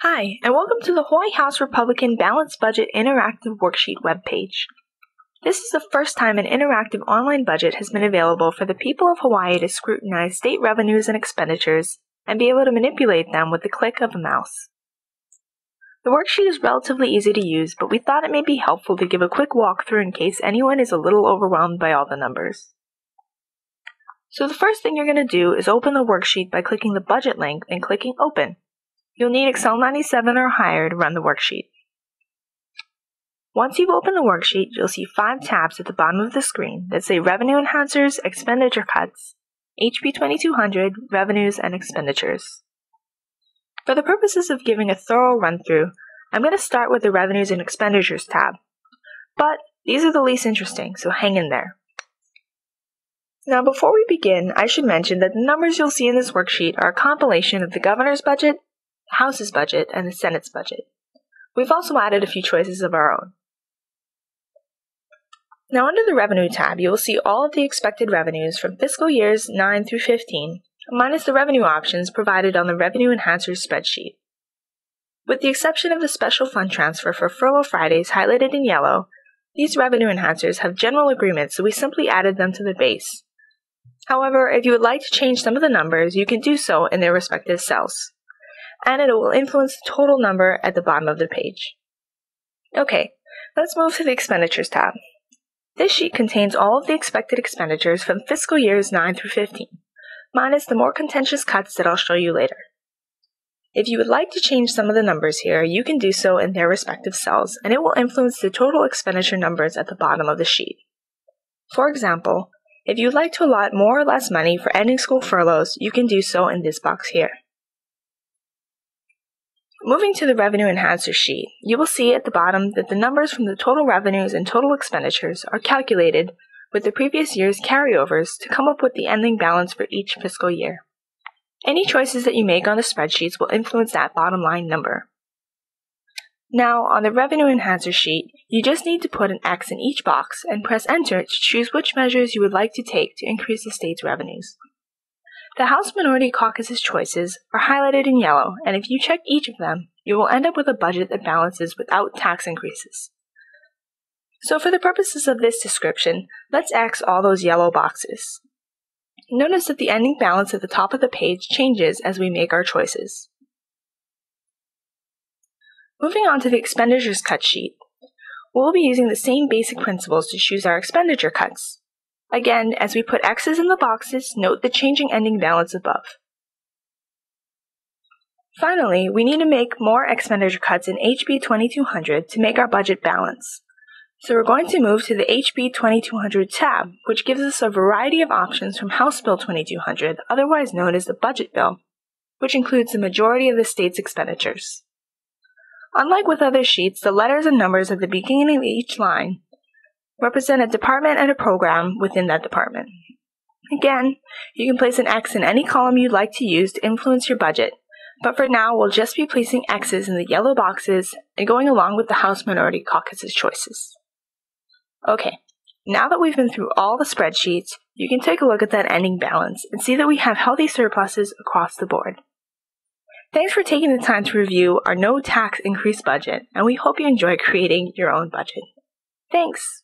Hi, and welcome to the Hawaii House Republican Balanced Budget Interactive Worksheet webpage. This is the first time an interactive online budget has been available for the people of Hawaii to scrutinize state revenues and expenditures and be able to manipulate them with the click of a mouse. The worksheet is relatively easy to use, but we thought it may be helpful to give a quick walkthrough in case anyone is a little overwhelmed by all the numbers. So the first thing you're going to do is open the worksheet by clicking the budget link and clicking Open. You'll need Excel 97 or higher to run the worksheet. Once you've opened the worksheet, you'll see 5 tabs at the bottom of the screen that say Revenue Enhancers, Expenditure Cuts, HB 2200, Revenues, and Expenditures. For the purposes of giving a thorough run-through, I'm going to start with the Revenues and Expenditures tab. But these are the least interesting, so hang in there. Now before we begin, I should mention that the numbers you'll see in this worksheet are a compilation of the Governor's budget, the House's budget, and the Senate's budget. We've also added a few choices of our own. Now under the Revenue tab, you will see all of the expected revenues from fiscal years 9 through 15, minus the revenue options provided on the Revenue Enhancers spreadsheet. With the exception of the special fund transfer for Furlough Fridays highlighted in yellow, these revenue enhancers have general agreements, so we simply added them to the base. However, if you would like to change some of the numbers, you can do so in their respective cells, and it will influence the total number at the bottom of the page. Okay, let's move to the Expenditures tab. This sheet contains all of the expected expenditures from fiscal years 9 through 15, minus the more contentious cuts that I'll show you later. If you would like to change some of the numbers here, you can do so in their respective cells, and it will influence the total expenditure numbers at the bottom of the sheet. For example, if you would like to allot more or less money for ending school furloughs, you can do so in this box here. Moving to the Revenue Enhancer sheet, you will see at the bottom that the numbers from the total revenues and total expenditures are calculated with the previous year's carryovers to come up with the ending balance for each fiscal year. Any choices that you make on the spreadsheets will influence that bottom line number. Now, on the Revenue Enhancer sheet, you just need to put an X in each box and press Enter to choose which measures you would like to take to increase the state's revenues. The House Minority Caucus's choices are highlighted in yellow, and if you check each of them, you will end up with a budget that balances without tax increases. So for the purposes of this description, let's X all those yellow boxes. Notice that the ending balance at the top of the page changes as we make our choices. Moving on to the Expenditures Cut sheet, we'll be using the same basic principles to choose our expenditure cuts. Again, as we put X's in the boxes, note the changing ending balance above. Finally, we need to make more expenditure cuts in HB 2200 to make our budget balance. So we're going to move to the HB 2200 tab, which gives us a variety of options from House Bill 2200, otherwise known as the Budget Bill, which includes the majority of the state's expenditures. Unlike with other sheets, the letters and numbers at the beginning of each line represent a department and a program within that department. Again, you can place an X in any column you'd like to use to influence your budget, but for now we'll just be placing X's in the yellow boxes and going along with the House Minority Caucus's choices. Okay, now that we've been through all the spreadsheets, you can take a look at that ending balance and see that we have healthy surpluses across the board. Thanks for taking the time to review our no tax increase budget, and we hope you enjoy creating your own budget. Thanks!